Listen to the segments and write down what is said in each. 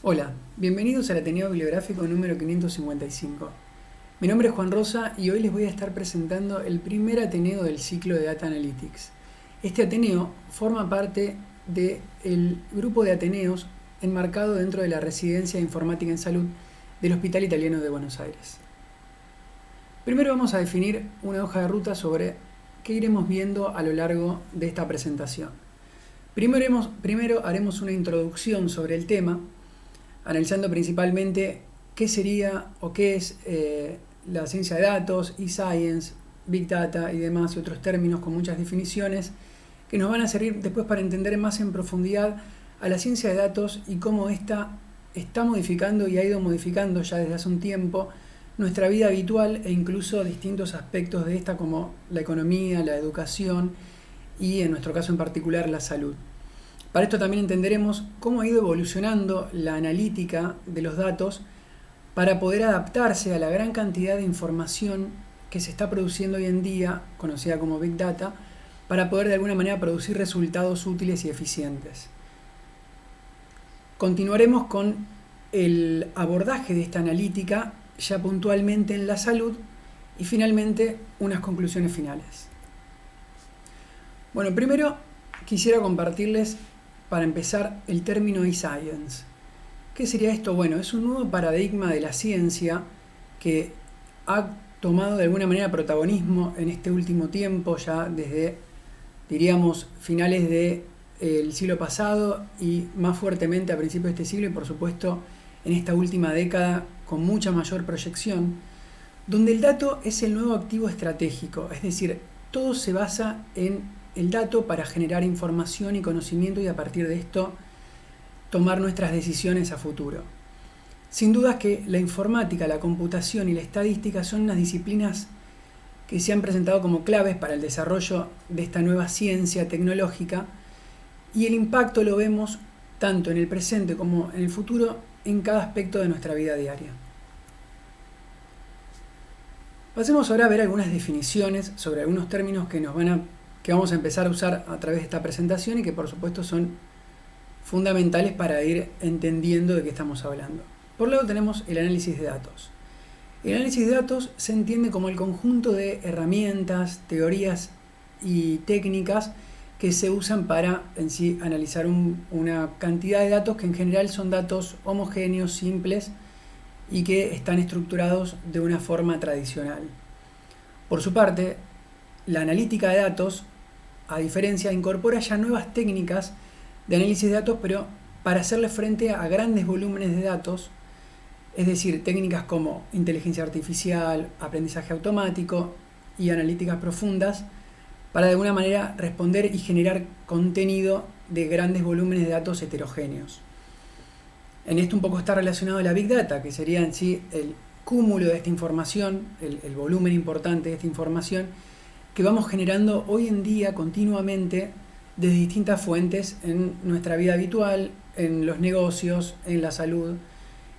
Hola, bienvenidos al Ateneo Bibliográfico número 555. Mi nombre es Juan Rosa y hoy les voy a estar presentando el primer Ateneo del ciclo de Data Analytics. Este Ateneo forma parte del grupo de Ateneos enmarcado dentro de la Residencia de Informática en Salud del Hospital Italiano de Buenos Aires. Primero vamos a definir una hoja de ruta sobre qué iremos viendo a lo largo de esta presentación. Primero haremos una introducción sobre el tema, analizando principalmente qué sería o qué es la ciencia de datos, e-science, big data y demás, y otros términos con muchas definiciones que nos van a servir después para entender más en profundidad a la ciencia de datos y cómo ésta está modificando y ha ido modificando ya desde hace un tiempo nuestra vida habitual e incluso distintos aspectos de esta como la economía, la educación y en nuestro caso en particular la salud. Para esto también entenderemos cómo ha ido evolucionando la analítica de los datos para poder adaptarse a la gran cantidad de información que se está produciendo hoy en día, conocida como Big Data, para poder de alguna manera producir resultados útiles y eficientes. Continuaremos con el abordaje de esta analítica ya puntualmente en la salud y finalmente unas conclusiones finales. Bueno, primero quisiera compartirles para empezar el término e-science. ¿Qué sería esto? Bueno, es un nuevo paradigma de la ciencia que ha tomado de alguna manera protagonismo en este último tiempo, ya desde, diríamos, finales del siglo pasado y más fuertemente a principios de este siglo y por supuesto en esta última década con mucha mayor proyección, donde el dato es el nuevo activo estratégico, es decir, todo se basa en el dato para generar información y conocimiento y a partir de esto tomar nuestras decisiones a futuro. Sin duda que la informática, la computación y la estadística son unas disciplinas que se han presentado como claves para el desarrollo de esta nueva ciencia tecnológica y el impacto lo vemos tanto en el presente como en el futuro en cada aspecto de nuestra vida diaria. Pasemos ahora a ver algunas definiciones sobre algunos términos que vamos a empezar a usar a través de esta presentación y que por supuesto son fundamentales para ir entendiendo de qué estamos hablando. Por un lado tenemos el análisis de datos. El análisis de datos se entiende como el conjunto de herramientas, teorías y técnicas que se usan para en sí analizar una cantidad de datos que en general son datos homogéneos, simples y que están estructurados de una forma tradicional. Por su parte, la analítica de datos, a diferencia, incorpora ya nuevas técnicas de análisis de datos, pero para hacerle frente a grandes volúmenes de datos, es decir, técnicas como inteligencia artificial, aprendizaje automático y analíticas profundas, para de alguna manera responder y generar contenido de grandes volúmenes de datos heterogéneos. En esto un poco está relacionado a la Big Data, que sería en sí el cúmulo de esta información, el volumen importante de esta información, que vamos generando hoy en día continuamente desde distintas fuentes en nuestra vida habitual, en los negocios, en la salud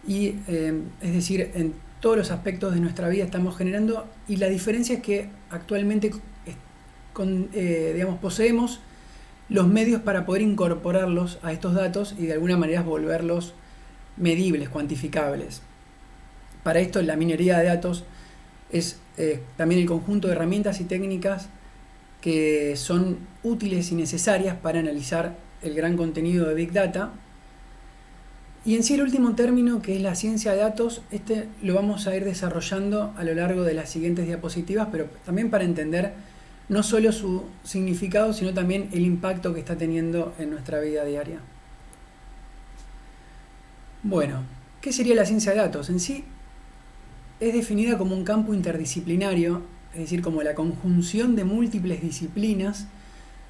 y es decir, en todos los aspectos de nuestra vida estamos generando y la diferencia es que actualmente poseemos los medios para poder incorporarlos a estos datos y de alguna manera volverlos medibles, cuantificables. Para esto la minería de datos es también el conjunto de herramientas y técnicas que son útiles y necesarias para analizar el gran contenido de Big Data. Y en sí el último término, que es la ciencia de datos, este lo vamos a ir desarrollando a lo largo de las siguientes diapositivas, pero también para entender no solo su significado, sino también el impacto que está teniendo en nuestra vida diaria. Bueno, ¿qué sería la ciencia de datos? En sí es definida como un campo interdisciplinario, es decir, como la conjunción de múltiples disciplinas,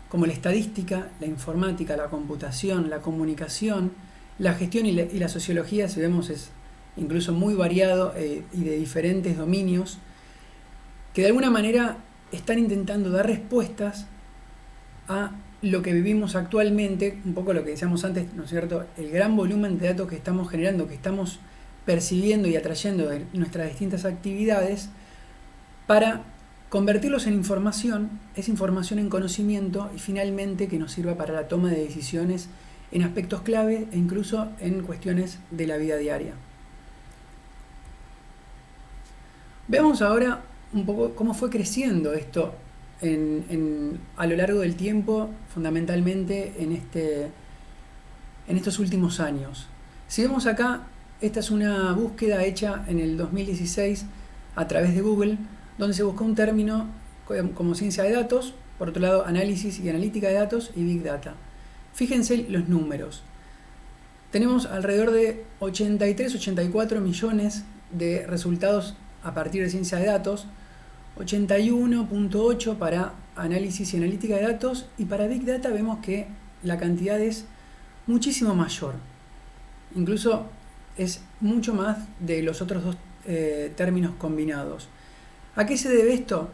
como la estadística, la informática, la computación, la comunicación, la gestión y la sociología, si vemos, es incluso muy variado y de diferentes dominios, que de alguna manera están intentando dar respuestas a lo que vivimos actualmente, un poco lo que decíamos antes, ¿no es cierto?, el gran volumen de datos que estamos generando, que estamos percibiendo y atrayendo de nuestras distintas actividades, para convertirlos en información, esa información en conocimiento y finalmente que nos sirva para la toma de decisiones en aspectos clave e incluso en cuestiones de la vida diaria. Veamos ahora un poco cómo fue creciendo esto a lo largo del tiempo, fundamentalmente en estos últimos años. Si vemos acá, esta es una búsqueda hecha en el 2016 a través de Google, donde se buscó un término como ciencia de datos, por otro lado análisis y analítica de datos y Big Data. Fíjense los números. Tenemos alrededor de 83-84 millones de resultados a partir de ciencia de datos, 81.8 para análisis y analítica de datos, y para Big Data vemos que la cantidad es muchísimo mayor. Incluso es mucho más de los otros dos términos combinados. ¿A qué se debe esto?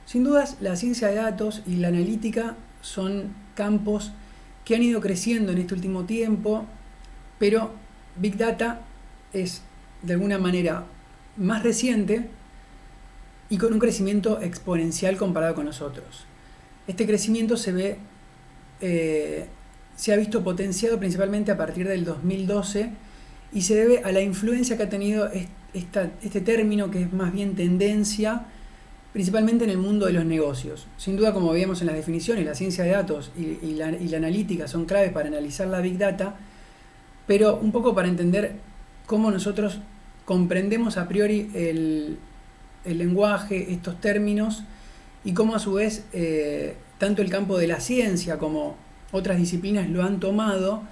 Sin dudas, la ciencia de datos y la analítica son campos que han ido creciendo en este último tiempo, pero Big Data es de alguna manera más reciente y con un crecimiento exponencial comparado con los otros. Este crecimiento se ha visto potenciado principalmente a partir del 2012 y se debe a la influencia que ha tenido este término, que es más bien tendencia, principalmente en el mundo de los negocios. Sin duda, como veíamos en las definiciones, la ciencia de datos y la analítica son claves para analizar la Big Data, pero un poco para entender cómo nosotros comprendemos a priori el lenguaje, estos términos, y cómo a su vez tanto el campo de la ciencia como otras disciplinas lo han tomado.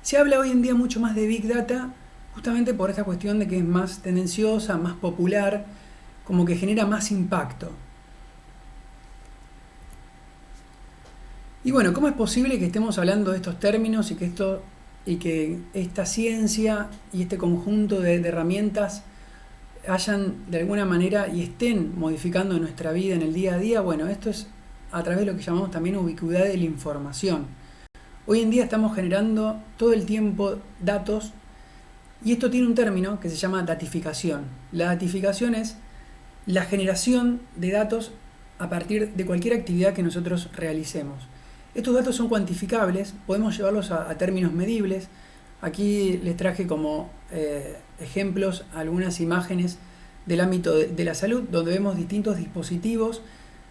Se habla hoy en día mucho más de Big Data justamente por esta cuestión de que es más tendenciosa, más popular, como que genera más impacto. Y bueno, ¿cómo es posible que estemos hablando de estos términos y que esta ciencia y este conjunto de herramientas hayan de alguna manera y estén modificando nuestra vida en el día a día? Bueno, esto es a través de lo que llamamos también ubicuidad de la información. Hoy en día estamos generando todo el tiempo datos, y esto tiene un término que se llama datificación. La datificación es la generación de datos a partir de cualquier actividad que nosotros realicemos. Estos datos son cuantificables, podemos llevarlos a términos medibles. Aquí les traje como ejemplos algunas imágenes del ámbito de la salud, donde vemos distintos dispositivos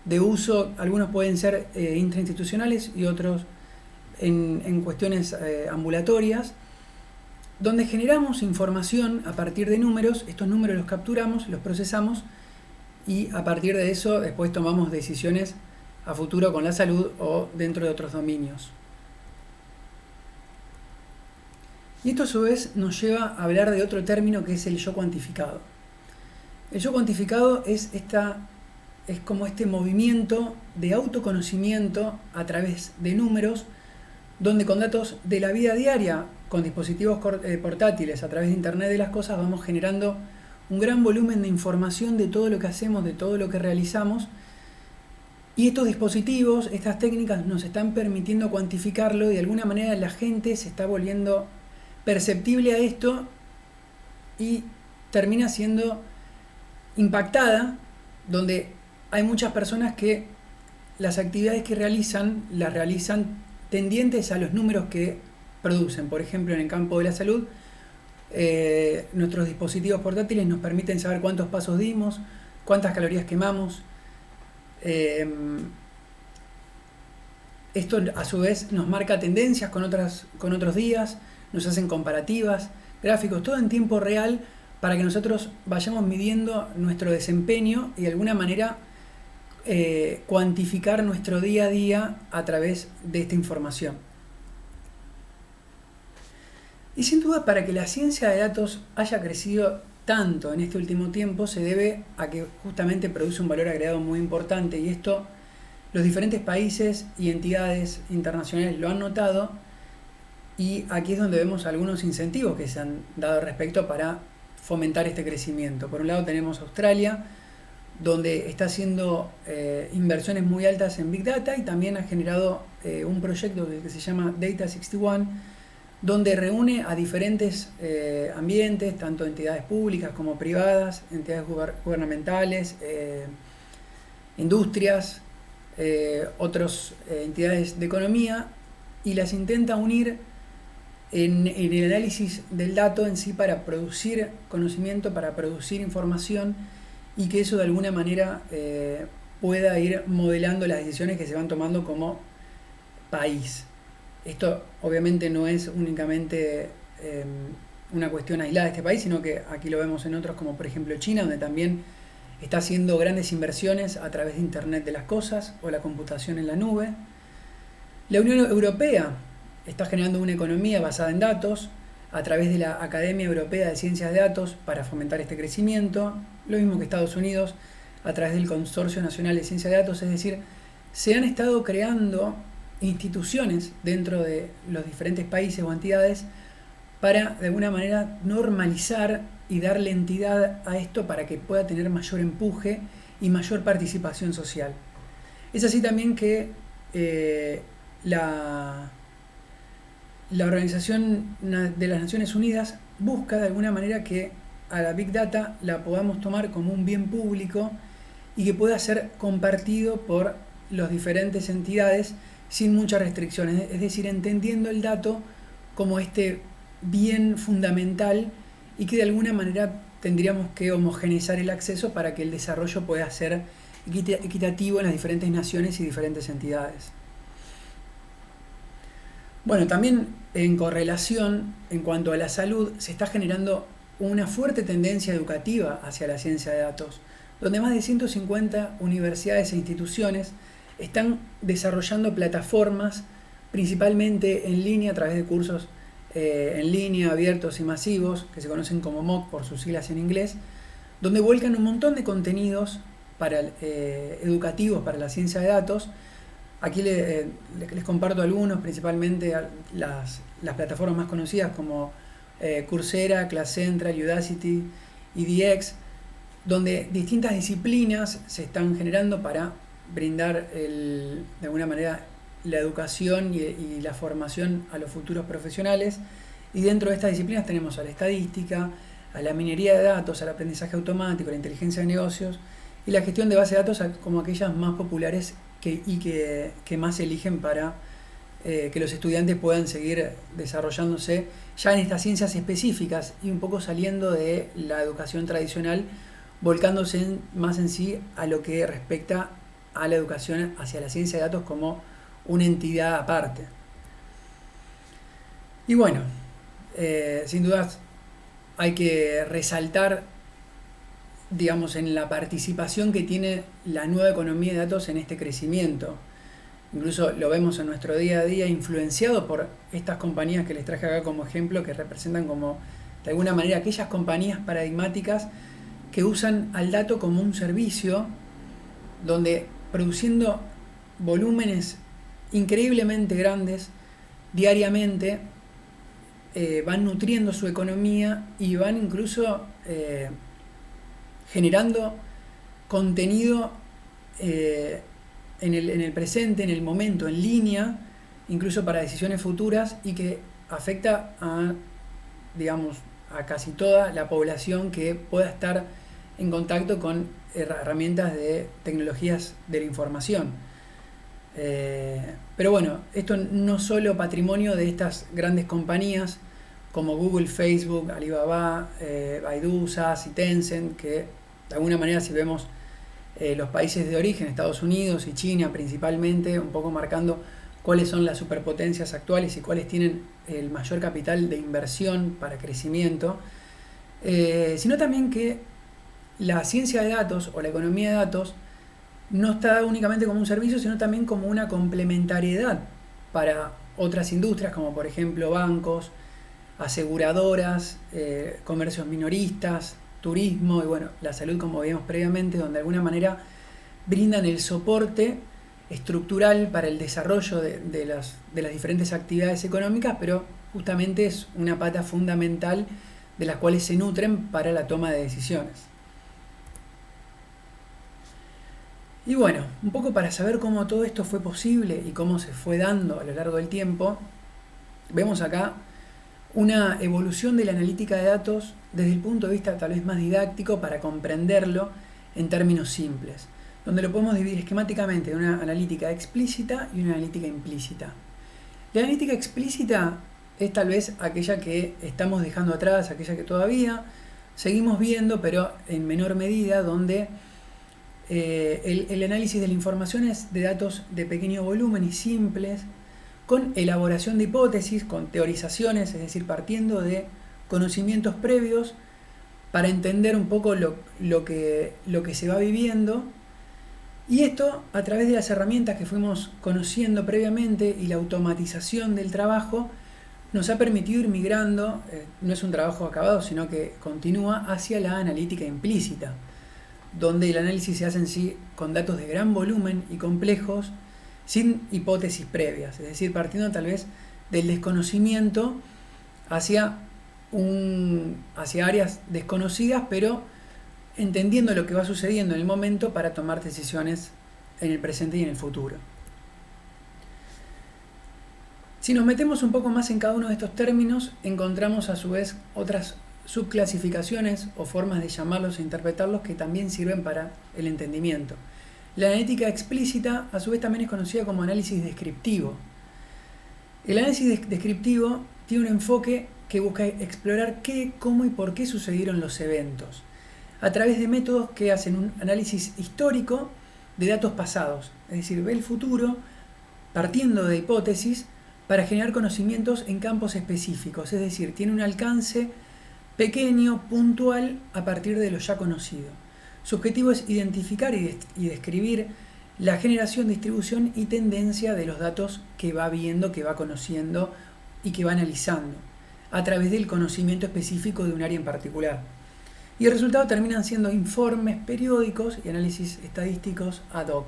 de uso. Algunos pueden ser intrainstitucionales y otros en cuestiones ambulatorias, donde generamos información a partir de números. Estos números los capturamos, los procesamos, y a partir de eso después tomamos decisiones a futuro con la salud o dentro de otros dominios. Y esto a su vez nos lleva a hablar de otro término, que es el yo cuantificado. El yo cuantificado es como este movimiento de autoconocimiento a través de números, donde con datos de la vida diaria, con dispositivos portátiles, a través de Internet de las cosas, vamos generando un gran volumen de información de todo lo que hacemos, de todo lo que realizamos. Y estos dispositivos, estas técnicas nos están permitiendo cuantificarlo, y de alguna manera la gente se está volviendo perceptible a esto y termina siendo impactada, donde hay muchas personas que las actividades que realizan, las realizan tendientes a los números que producen. Por ejemplo, en el campo de la salud, nuestros dispositivos portátiles nos permiten saber cuántos pasos dimos, cuántas calorías quemamos. Esto a su vez nos marca tendencias con otros días, nos hacen comparativas, gráficos, todo en tiempo real, para que nosotros vayamos midiendo nuestro desempeño y de alguna manera cuantificar nuestro día a día a través de esta información. Y sin duda, para que la ciencia de datos haya crecido tanto en este último tiempo, se debe a que justamente produce un valor agregado muy importante, y esto los diferentes países y entidades internacionales lo han notado, y aquí es donde vemos algunos incentivos que se han dado al respecto para fomentar este crecimiento. Por un lado tenemos Australia, donde está haciendo inversiones muy altas en Big Data, y también ha generado un proyecto que se llama Data 61, donde reúne a diferentes ambientes, tanto entidades públicas como privadas, entidades gubernamentales, industrias, otras entidades de economía, y las intenta unir en el análisis del dato en sí para producir conocimiento, para producir información y que eso de alguna manera pueda ir modelando las decisiones que se van tomando como país. Esto obviamente no es únicamente una cuestión aislada de este país, sino que aquí lo vemos en otros como por ejemplo China, donde también está haciendo grandes inversiones a través de Internet de las cosas o la computación en la nube. La Unión Europea está generando una economía basada en datos a través de la Academia Europea de Ciencias de Datos para fomentar este crecimiento. Lo mismo que Estados Unidos a través del Consorcio Nacional de Ciencia de Datos, es decir, se han estado creando instituciones dentro de los diferentes países o entidades para de alguna manera normalizar y darle entidad a esto para que pueda tener mayor empuje y mayor participación social. Es así también que la Organización de las Naciones Unidas busca de alguna manera que a la Big Data la podamos tomar como un bien público y que pueda ser compartido por las diferentes entidades sin muchas restricciones, es decir, entendiendo el dato como este bien fundamental y que de alguna manera tendríamos que homogeneizar el acceso para que el desarrollo pueda ser equitativo en las diferentes naciones y diferentes entidades. Bueno, también en correlación, en cuanto a la salud, se está generando una fuerte tendencia educativa hacia la ciencia de datos, donde más de 150 universidades e instituciones están desarrollando plataformas, principalmente en línea a través de cursos en línea, abiertos y masivos, que se conocen como MOOC por sus siglas en inglés, donde vuelcan un montón de contenidos educativos para la ciencia de datos. Aquí les comparto algunos, principalmente las plataformas más conocidas como Coursera, Class Central, Udacity, EDX, donde distintas disciplinas se están generando para brindar de alguna manera la educación y la formación a los futuros profesionales. Y dentro de estas disciplinas tenemos a la estadística, a la minería de datos, al aprendizaje automático, a la inteligencia de negocios y la gestión de base de datos como aquellas más populares que más se eligen para que los estudiantes puedan seguir desarrollándose ya en estas ciencias específicas y un poco saliendo de la educación tradicional, volcándose más en sí a lo que respecta a la educación hacia la ciencia de datos como una entidad aparte. Y bueno, sin dudas hay que resaltar, digamos, en la participación que tiene la nueva economía de datos en este crecimiento. Incluso lo vemos en nuestro día a día, influenciado por estas compañías que les traje acá como ejemplo, que representan como, de alguna manera, aquellas compañías paradigmáticas que usan al dato como un servicio, donde produciendo volúmenes increíblemente grandes diariamente, van nutriendo su economía y van incluso generando contenido en el presente, en el momento, en línea, incluso para decisiones futuras y que afecta a, digamos, a casi toda la población que pueda estar en contacto con herramientas de tecnologías de la información. Pero bueno, esto no solo patrimonio de estas grandes compañías como Google, Facebook, Alibaba, Baidu, SAS y Tencent, que de alguna manera, si vemos los países de origen, Estados Unidos y China principalmente, un poco marcando cuáles son las superpotencias actuales y cuáles tienen el mayor capital de inversión para crecimiento, sino también que la ciencia de datos o la economía de datos no está únicamente como un servicio, sino también como una complementariedad para otras industrias, como por ejemplo bancos, aseguradoras, comercios minoristas, turismo y bueno, la salud, como veíamos previamente, donde de alguna manera brindan el soporte estructural para el desarrollo de las diferentes actividades económicas, pero justamente es una pata fundamental de las cuales se nutren para la toma de decisiones. Y bueno, un poco para saber cómo todo esto fue posible y cómo se fue dando a lo largo del tiempo, vemos acá una evolución de la analítica de datos desde el punto de vista tal vez más didáctico para comprenderlo en términos simples, donde lo podemos dividir esquemáticamente en una analítica explícita y una analítica implícita. La analítica explícita es tal vez aquella que estamos dejando atrás, aquella que todavía seguimos viendo, pero en menor medida, donde el análisis de la información es de datos de pequeño volumen y simples, con elaboración de hipótesis, con teorizaciones, es decir, partiendo de conocimientos previos para entender un poco lo que se va viviendo. Y esto, a través de las herramientas que fuimos conociendo previamente y la automatización del trabajo, nos ha permitido ir migrando, no es un trabajo acabado, sino que continúa hacia la analítica implícita, donde el análisis se hace en sí con datos de gran volumen y complejos, sin hipótesis previas, es decir, partiendo tal vez del desconocimiento hacia áreas desconocidas, pero entendiendo lo que va sucediendo en el momento para tomar decisiones en el presente y en el futuro. Si nos metemos un poco más en cada uno de estos términos, encontramos a su vez otras subclasificaciones o formas de llamarlos e interpretarlos que también sirven para el entendimiento. La analítica explícita, a su vez, también es conocida como análisis descriptivo. El análisis descriptivo tiene un enfoque que busca explorar qué, cómo y por qué sucedieron los eventos, a través de métodos que hacen un análisis histórico de datos pasados, es decir, ve el futuro partiendo de hipótesis para generar conocimientos en campos específicos, es decir, tiene un alcance pequeño, puntual, a partir de lo ya conocido. Su objetivo es identificar y describir la generación, distribución y tendencia de los datos que va viendo, que va conociendo y que va analizando, a través del conocimiento específico de un área en particular. Y el resultado terminan siendo informes periódicos y análisis estadísticos ad hoc.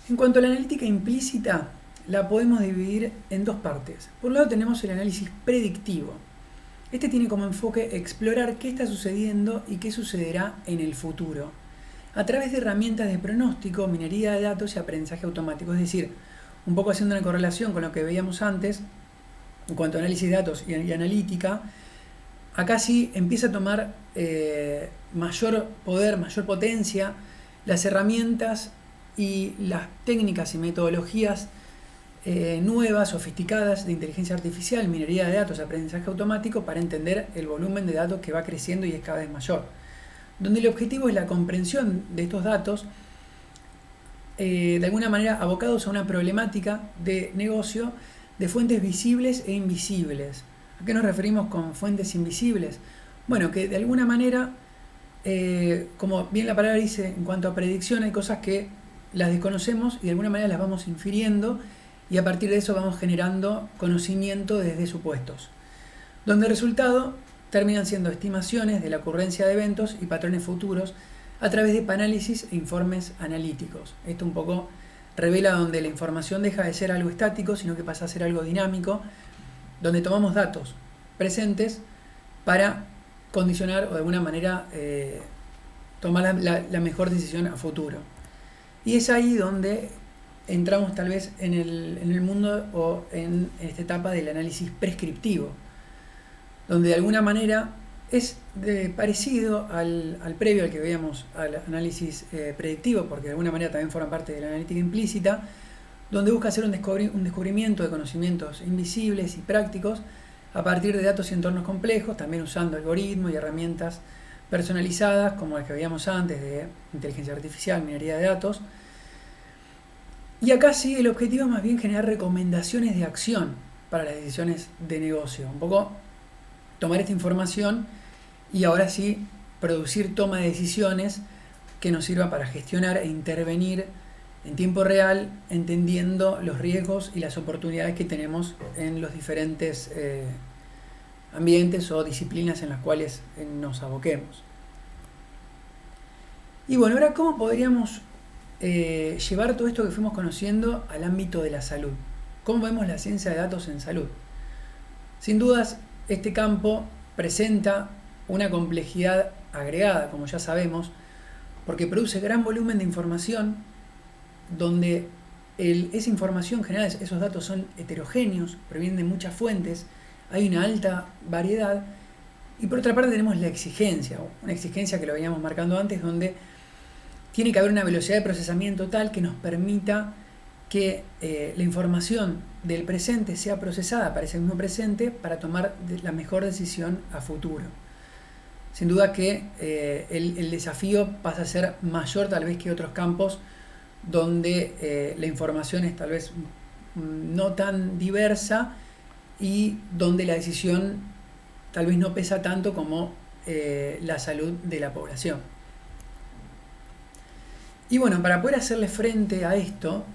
En cuanto a la analítica implícita, la podemos dividir en dos partes. Por un lado tenemos el análisis predictivo. Este tiene como enfoque explorar qué está sucediendo y qué sucederá en el futuro, a través de herramientas de pronóstico, minería de datos y aprendizaje automático. Es decir, un poco haciendo una correlación con lo que veíamos antes, en cuanto a análisis de datos y analítica, acá sí empieza a tomar mayor poder, mayor potencia, las herramientas y las técnicas y metodologías nuevas, sofisticadas de inteligencia artificial, minería de datos, aprendizaje automático, para entender el volumen de datos que va creciendo y es cada vez mayor. Donde el objetivo es la comprensión de estos datos, de alguna manera abocados a una problemática de negocio de fuentes visibles e invisibles. ¿A qué nos referimos con fuentes invisibles? Bueno, que de alguna manera, como bien la palabra dice, en cuanto a predicción, hay cosas que las desconocemos y de alguna manera las vamos infiriendo, y a partir de eso vamos generando conocimiento desde supuestos, donde el resultado terminan siendo estimaciones de la ocurrencia de eventos y patrones futuros a través de panálisis e informes analíticos. Esto un poco revela donde la información deja de ser algo estático, sino que pasa a ser algo dinámico, donde tomamos datos presentes para condicionar o de alguna manera tomar la mejor decisión a futuro. Y es ahí donde entramos tal vez en el mundo o en esta etapa del análisis prescriptivo, donde de alguna manera es parecido al previo, al que veíamos, al análisis predictivo, porque de alguna manera también forma parte de la analítica implícita, donde busca hacer un descubrimiento de conocimientos invisibles y prácticos a partir de datos y entornos complejos, también usando algoritmos y herramientas personalizadas, como las que veíamos antes, de inteligencia artificial, minería de datos. Y acá sí el objetivo es más bien generar recomendaciones de acción para las decisiones de negocio. Un poco tomar esta información y ahora sí producir toma de decisiones que nos sirva para gestionar e intervenir en tiempo real, entendiendo los riesgos y las oportunidades que tenemos en los diferentes ambientes o disciplinas en las cuales nos aboquemos. Y bueno, ahora ¿cómo podríamos llevar todo esto que fuimos conociendo al ámbito de la salud? ¿Cómo vemos la ciencia de datos en salud? Sin dudas, este campo presenta una complejidad agregada, como ya sabemos, porque produce gran volumen de información, donde esa información generada, esos datos son heterogéneos, provienen de muchas fuentes, hay una alta variedad, y por otra parte tenemos la exigencia, una exigencia que lo veníamos marcando antes, donde tiene que haber una velocidad de procesamiento tal que nos permita que la información del presente sea procesada para ese mismo presente para tomar la mejor decisión a futuro. Sin duda que el desafío pasa a ser mayor tal vez que otros campos donde la información es tal vez no tan diversa y donde la decisión tal vez no pesa tanto como la salud de la población. Y bueno, para poder hacerle frente a esto,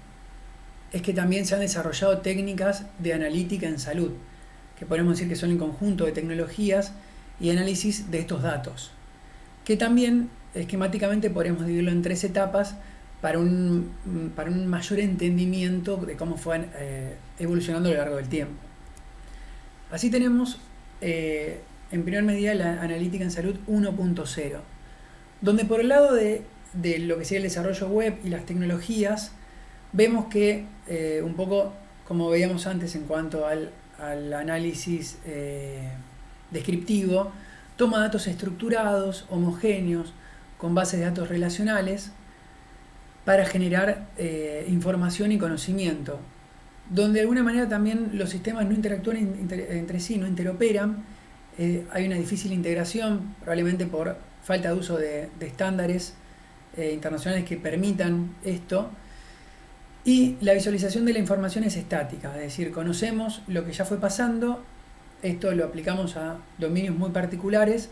es que también se han desarrollado técnicas de analítica en salud, que podemos decir que son el conjunto de tecnologías y análisis de estos datos, que también esquemáticamente podríamos dividirlo en 3 etapas para un mayor entendimiento de cómo fue evolucionando a lo largo del tiempo. Así tenemos en primer medida la analítica en salud 1.0, donde por el lado de lo que sería el desarrollo web y las tecnologías, vemos que un poco como veíamos antes en cuanto al análisis descriptivo, toma datos estructurados, homogéneos, con bases de datos relacionales para generar información y conocimiento, donde de alguna manera también los sistemas no interactúan entre sí, no interoperan, hay una difícil integración, probablemente por falta de uso de estándares internacionales que permitan esto. Y la visualización de la información es estática, es decir, conocemos lo que ya fue pasando, esto lo aplicamos a dominios muy particulares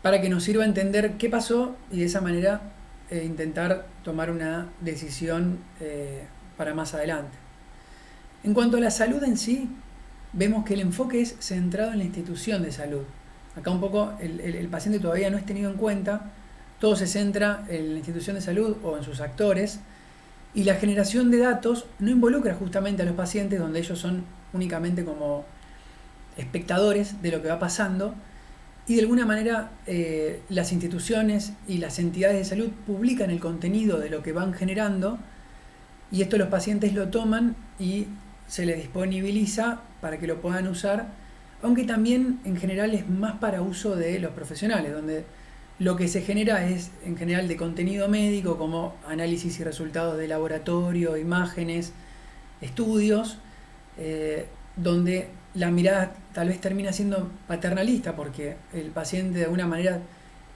para que nos sirva a entender qué pasó y de esa manera intentar tomar una decisión para más adelante. En cuanto a la salud en sí, vemos que el enfoque es centrado en la institución de salud. Acá un poco el paciente todavía no es tenido en cuenta, todo se centra en la institución de salud o en sus actores, y la generación de datos no involucra justamente a los pacientes, donde ellos son únicamente como espectadores de lo que va pasando, y de alguna manera las instituciones y las entidades de salud publican el contenido de lo que van generando, y esto los pacientes lo toman y se les disponibiliza para que lo puedan usar, aunque también en general es más para uso de los profesionales, donde lo que se genera es en general de contenido médico, como análisis y resultados de laboratorio, imágenes, estudios, donde la mirada tal vez termina siendo paternalista, porque el paciente de alguna manera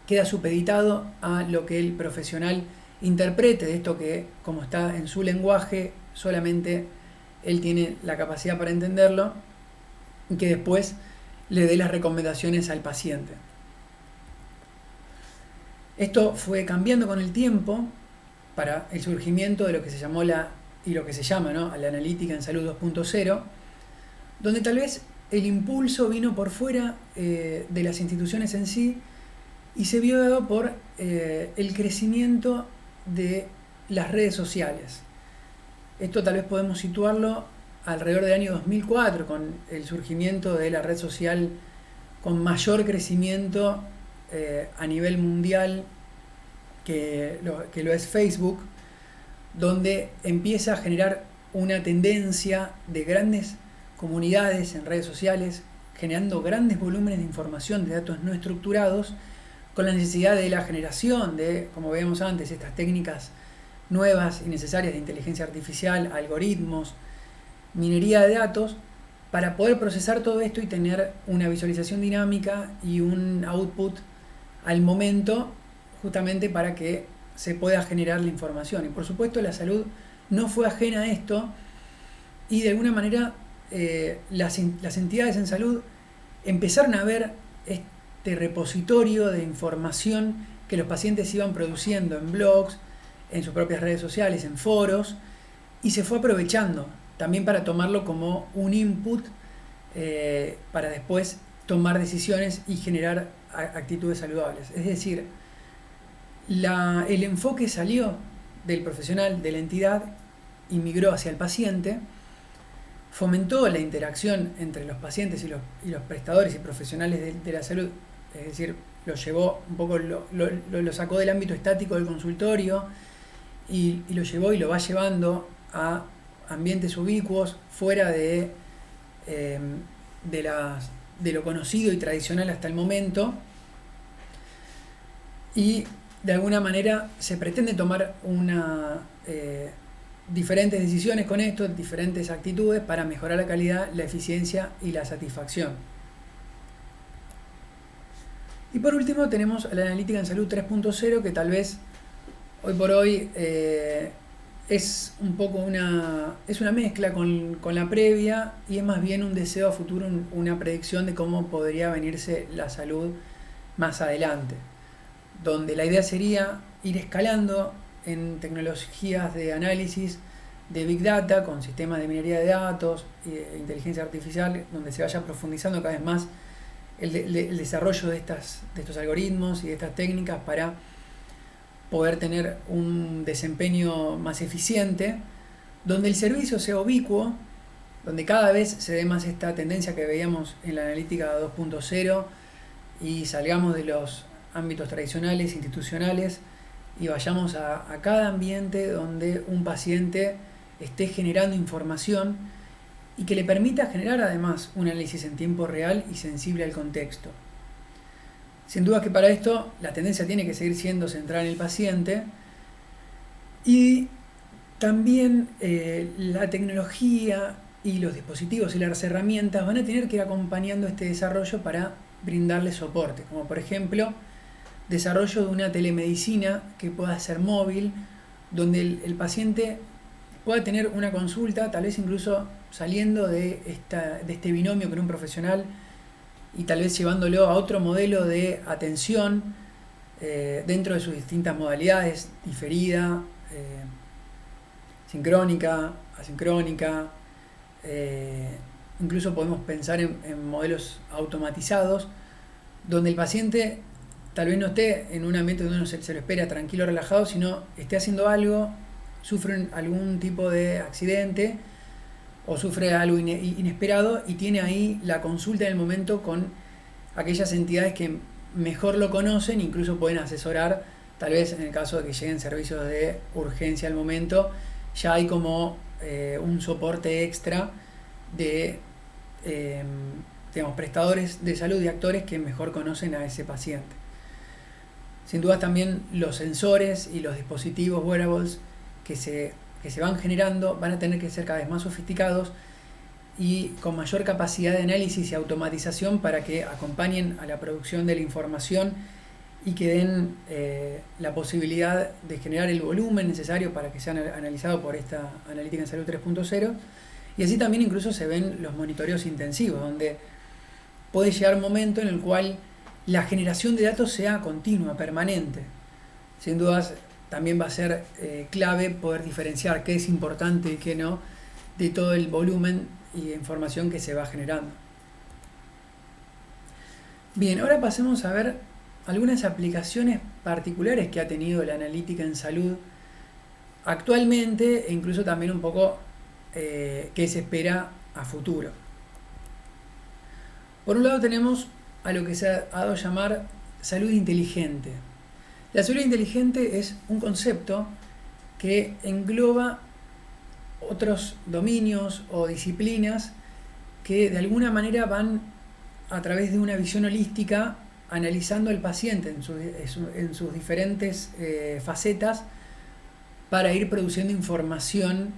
queda supeditado a lo que el profesional interprete de esto que, como está en su lenguaje, solamente él tiene la capacidad para entenderlo, y que después le dé las recomendaciones al paciente. Esto fue cambiando con el tiempo para el surgimiento de lo que se llamó y lo que se llama, ¿no?, la analítica en salud 2.0, donde tal vez el impulso vino por fuera de las instituciones en sí y se vio dado por el crecimiento de las redes sociales. Esto tal vez podemos situarlo alrededor del año 2004, con el surgimiento de la red social con mayor crecimiento a nivel mundial que lo es Facebook, donde empieza a generar una tendencia de grandes comunidades en redes sociales, generando grandes volúmenes de información, de datos no estructurados, con la necesidad de la generación de, como veíamos antes, estas técnicas nuevas y necesarias de inteligencia artificial, algoritmos, minería de datos, para poder procesar todo esto y tener una visualización dinámica y un output al momento, justamente para que se pueda generar la información. Y por supuesto la salud no fue ajena a esto, y de alguna manera las entidades en salud empezaron a ver este repositorio de información que los pacientes iban produciendo en blogs, en sus propias redes sociales, en foros, y se fue aprovechando también para tomarlo como un input para después tomar decisiones y generar actitudes saludables. Es decir, el enfoque salió del profesional, de la entidad, y migró hacia el paciente, fomentó la interacción entre los pacientes y los prestadores y profesionales de la salud, es decir, lo llevó un poco, lo sacó del ámbito estático del consultorio y lo llevó y lo va llevando a ambientes ubicuos, fuera de lo conocido y tradicional hasta el momento, y de alguna manera se pretende tomar diferentes decisiones con esto, diferentes actitudes para mejorar la calidad, la eficiencia y la satisfacción. Y por último tenemos la analítica en salud 3.0, que tal vez hoy por hoy es un poco una mezcla con la previa, y es más bien un deseo a futuro, una predicción de cómo podría venirse la salud más adelante, donde la idea sería ir escalando en tecnologías de análisis de Big Data con sistemas de minería de datos e inteligencia artificial, donde se vaya profundizando cada vez más el desarrollo de estos algoritmos y de estas técnicas para poder tener un desempeño más eficiente, donde el servicio sea ubicuo, donde cada vez se dé más esta tendencia que veíamos en la analítica 2.0 y salgamos de los ámbitos tradicionales, institucionales, y vayamos a cada ambiente donde un paciente esté generando información y que le permita generar además un análisis en tiempo real y sensible al contexto. Sin duda que para esto la tendencia tiene que seguir siendo centrada en el paciente, y también la tecnología y los dispositivos y las herramientas van a tener que ir acompañando este desarrollo para brindarle soporte, como por ejemplo desarrollo de una telemedicina que pueda ser móvil, donde el paciente pueda tener una consulta, tal vez incluso saliendo de este binomio con un profesional y tal vez llevándolo a otro modelo de atención dentro de sus distintas modalidades: diferida, sincrónica, asincrónica. Incluso podemos pensar en modelos automatizados, donde el paciente tal vez no esté en un ambiente donde uno se lo espera tranquilo, relajado, sino esté haciendo algo, sufre algún tipo de accidente o sufre algo inesperado, y tiene ahí la consulta en el momento con aquellas entidades que mejor lo conocen, incluso pueden asesorar, tal vez en el caso de que lleguen servicios de urgencia al momento, ya hay como un soporte extra de digamos, prestadores de salud y actores que mejor conocen a ese paciente. Sin duda también los sensores y los dispositivos wearables que se van generando van a tener que ser cada vez más sofisticados y con mayor capacidad de análisis y automatización para que acompañen a la producción de la información y que den la posibilidad de generar el volumen necesario para que sea analizado por esta analítica en salud 3.0. Y así también incluso se ven los monitoreos intensivos, donde puede llegar un momento en el cual la generación de datos sea continua, permanente. Sin dudas también va a ser clave poder diferenciar qué es importante y qué no de todo el volumen y información que se va generando. Bien, ahora pasemos a ver algunas aplicaciones particulares que ha tenido la analítica en salud actualmente, e incluso también un poco qué se espera a futuro. Por un lado tenemos a lo que se ha dado a llamar salud inteligente. La salud inteligente es un concepto que engloba otros dominios o disciplinas que de alguna manera van a través de una visión holística analizando al paciente en sus diferentes facetas para ir produciendo información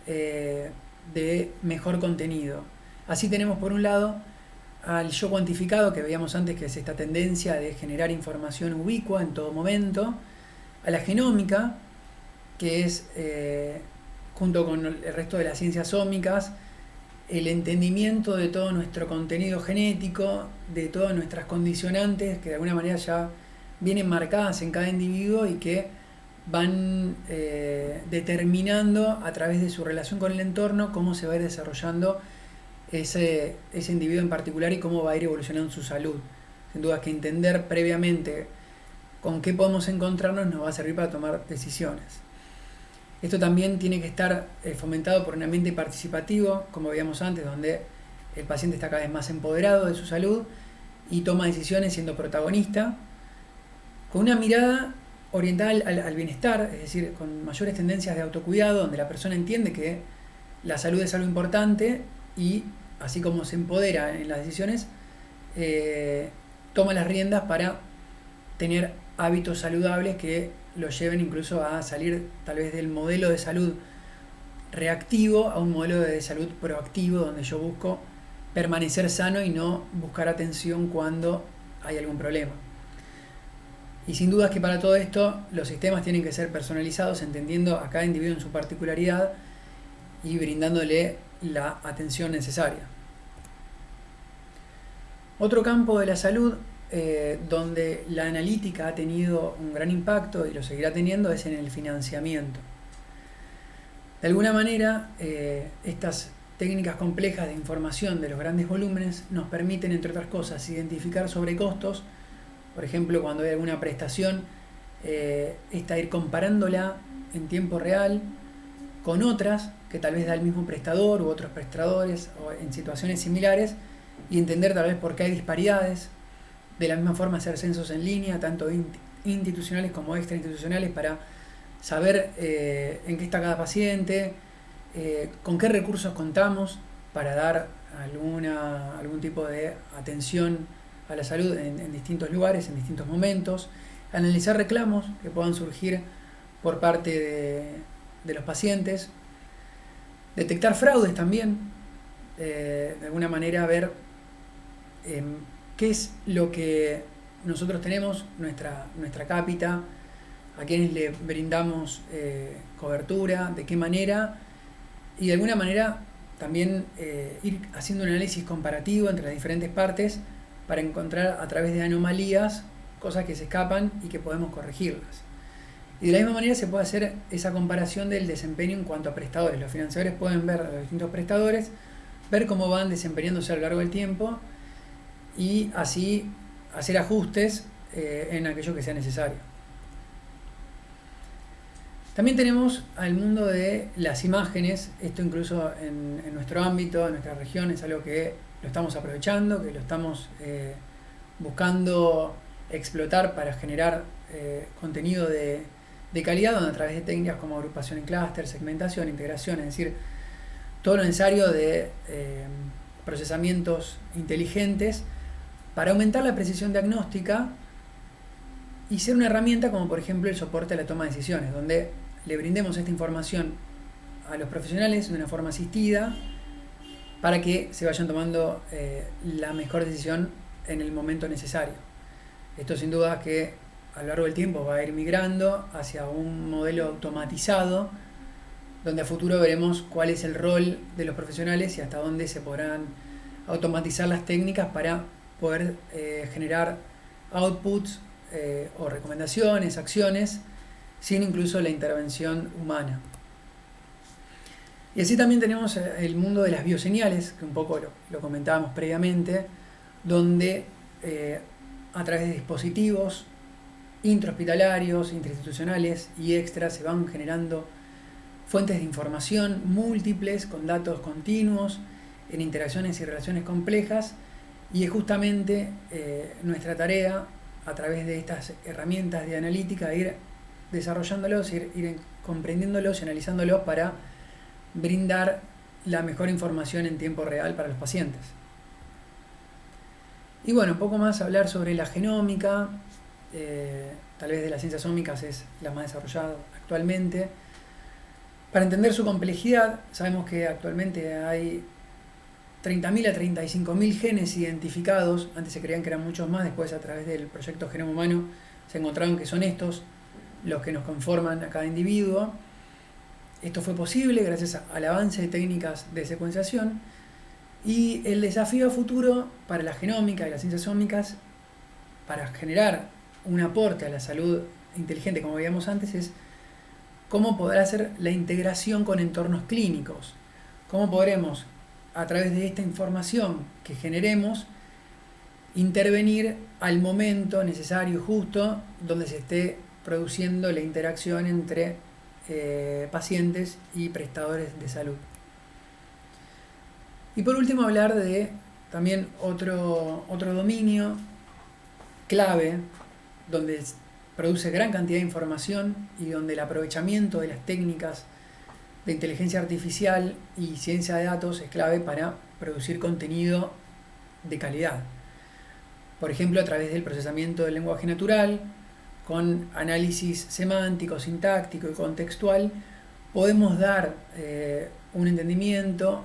de mejor contenido. Así tenemos por un lado al yo cuantificado, que veíamos antes, que es esta tendencia de generar información ubicua en todo momento, a la genómica, que es junto con el resto de las ciencias ómicas, el entendimiento de todo nuestro contenido genético, de todas nuestras condicionantes que de alguna manera ya vienen marcadas en cada individuo y que van determinando a través de su relación con el entorno cómo se va a ir desarrollando ese individuo en particular y cómo va a ir evolucionando su salud. Sin duda que entender previamente con qué podemos encontrarnos nos va a servir para tomar decisiones. Esto también tiene que estar fomentado por un ambiente participativo, como veíamos antes, donde el paciente está cada vez más empoderado de su salud y toma decisiones siendo protagonista, con una mirada orientada al bienestar, es decir, con mayores tendencias de autocuidado, donde la persona entiende que la salud es algo importante y así como se empodera en las decisiones, toma las riendas para tener hábitos saludables que lo lleven incluso a salir tal vez del modelo de salud reactivo a un modelo de salud proactivo donde yo busco permanecer sano y no buscar atención cuando hay algún problema. Y sin duda que para todo esto los sistemas tienen que ser personalizados, entendiendo a cada individuo en su particularidad y brindándole la atención necesaria. Otro campo de la salud donde la analítica ha tenido un gran impacto y lo seguirá teniendo es en el financiamiento. De alguna manera, estas técnicas complejas de información de los grandes volúmenes nos permiten, entre otras cosas, identificar sobrecostos. Por ejemplo, cuando hay alguna prestación, ir comparándola en tiempo real con otras que tal vez da el mismo prestador u otros prestadores o en situaciones similares, y entender tal vez por qué hay disparidades. De la misma forma, hacer censos en línea, tanto institucionales como extrainstitucionales, para saber en qué está cada paciente, con qué recursos contamos para dar algún tipo de atención a la salud en distintos lugares, en distintos momentos, analizar reclamos que puedan surgir por parte de los pacientes, detectar fraudes también, de alguna manera ver qué es lo que nosotros tenemos, nuestra cápita, a quienes le brindamos cobertura, de qué manera, y de alguna manera también ir haciendo un análisis comparativo entre las diferentes partes para encontrar a través de anomalías cosas que se escapan y que podemos corregirlas. Y de la misma manera se puede hacer esa comparación del desempeño en cuanto a prestadores. Los financiadores pueden ver a los distintos prestadores, ver cómo van desempeñándose a lo largo del tiempo y así hacer ajustes en aquello que sea necesario. También tenemos al mundo de las imágenes. Esto incluso en nuestro ámbito, en nuestra región, es algo que lo estamos aprovechando, que lo estamos buscando explotar para generar contenido de calidad, donde a través de técnicas como agrupación en clúster, segmentación, integración, es decir, todo lo necesario de procesamientos inteligentes para aumentar la precisión diagnóstica y ser una herramienta como por ejemplo el soporte a la toma de decisiones, donde le brindemos esta información a los profesionales de una forma asistida para que se vayan tomando la mejor decisión en el momento necesario. Esto sin duda que a lo largo del tiempo va a ir migrando hacia un modelo automatizado, donde a futuro veremos cuál es el rol de los profesionales y hasta dónde se podrán automatizar las técnicas para poder generar outputs o recomendaciones, acciones, sin incluso la intervención humana. Y así también tenemos el mundo de las bioseñales, que un poco lo comentábamos previamente, donde a través de dispositivos intrahospitalarios, interinstitucionales y extras se van generando fuentes de información múltiples con datos continuos en interacciones y relaciones complejas, y es justamente nuestra tarea a través de estas herramientas de analítica ir desarrollándolos, ir comprendiéndolos y analizándolos para brindar la mejor información en tiempo real para los pacientes. Y bueno, un poco más hablar sobre la genómica, tal vez de las ciencias ómicas es la más desarrollada actualmente. Para entender su complejidad, sabemos que actualmente hay 30.000 a 35.000 genes identificados. Antes se creían que eran muchos más, después a través del proyecto Genoma Humano se encontraron que son estos los que nos conforman a cada individuo. Esto fue posible gracias al avance de técnicas de secuenciación, y el desafío futuro para la genómica y las ciencias ómicas para generar un aporte a la salud inteligente, como veíamos antes, es cómo poder hacer la integración con entornos clínicos, cómo podremos a través de esta información que generemos intervenir al momento necesario, justo, donde se esté produciendo la interacción entre pacientes y prestadores de salud. Y por último hablar de también otro dominio clave donde produce gran cantidad de información y donde el aprovechamiento de las técnicas de inteligencia artificial y ciencia de datos es clave para producir contenido de calidad. Por ejemplo, a través del procesamiento del lenguaje natural, con análisis semántico, sintáctico y contextual, podemos dar un entendimiento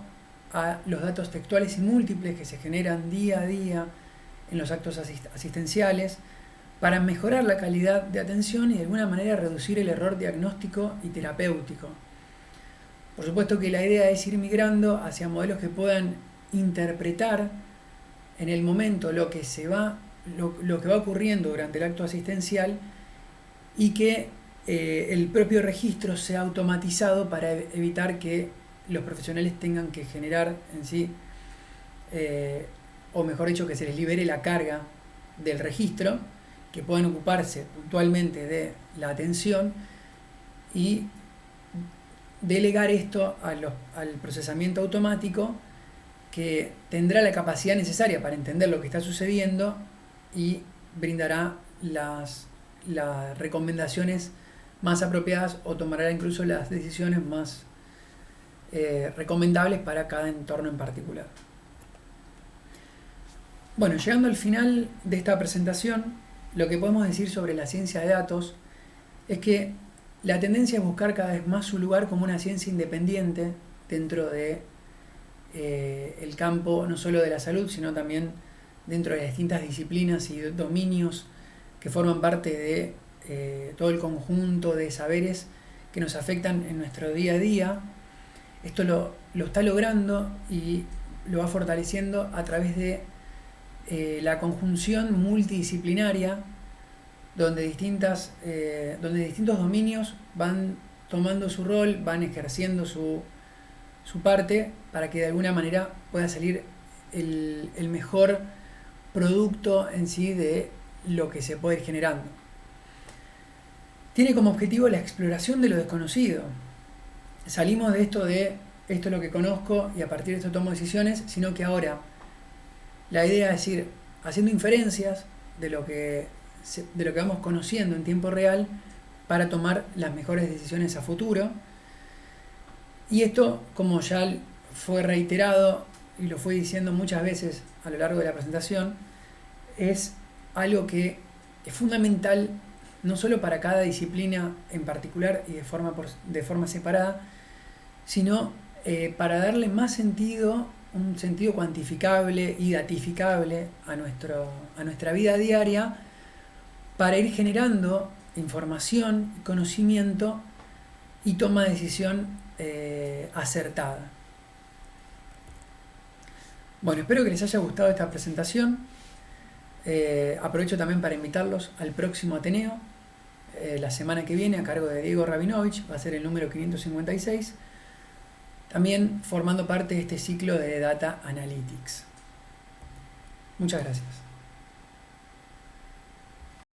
a los datos textuales y múltiples que se generan día a día en los actos asistenciales para mejorar la calidad de atención y de alguna manera reducir el error diagnóstico y terapéutico. Por supuesto que la idea es ir migrando hacia modelos que puedan interpretar en el momento lo que va ocurriendo durante el acto asistencial y que el propio registro sea automatizado para evitar que los profesionales tengan que generar en sí, o mejor dicho, que se les libere la carga del registro, que puedan ocuparse puntualmente de la atención y delegar esto al procesamiento automático, que tendrá la capacidad necesaria para entender lo que está sucediendo y brindará las recomendaciones más apropiadas o tomará incluso las decisiones más recomendables para cada entorno en particular. Bueno, llegando al final de esta presentación, lo que podemos decir sobre la ciencia de datos es que la tendencia es buscar cada vez más su lugar como una ciencia independiente dentro de el campo no solo de la salud, sino también dentro de las distintas disciplinas y dominios que forman parte de todo el conjunto de saberes que nos afectan en nuestro día a día. Esto lo está logrando y lo va fortaleciendo a través de la conjunción multidisciplinaria, donde distintos dominios van tomando su rol, van ejerciendo su parte para que de alguna manera pueda salir el mejor producto en sí de lo que se puede ir generando. Tiene como objetivo la exploración de lo desconocido. Salimos de esto es lo que conozco y a partir de esto tomo decisiones, sino que ahora la idea es ir haciendo inferencias de lo que vamos conociendo en tiempo real para tomar las mejores decisiones a futuro. Y esto, como ya fue reiterado y lo fui diciendo muchas veces a lo largo de la presentación, es algo que es fundamental no solo para cada disciplina en particular y de forma separada, sino para darle más sentido, un sentido cuantificable y datificable a nuestra vida diaria, para ir generando información, conocimiento y toma de decisión acertada. Bueno, espero que les haya gustado esta presentación. Aprovecho también para invitarlos al próximo Ateneo, la semana que viene, a cargo de Diego Rabinovich, va a ser el número 556, también formando parte de este ciclo de Data Analytics. Muchas gracias.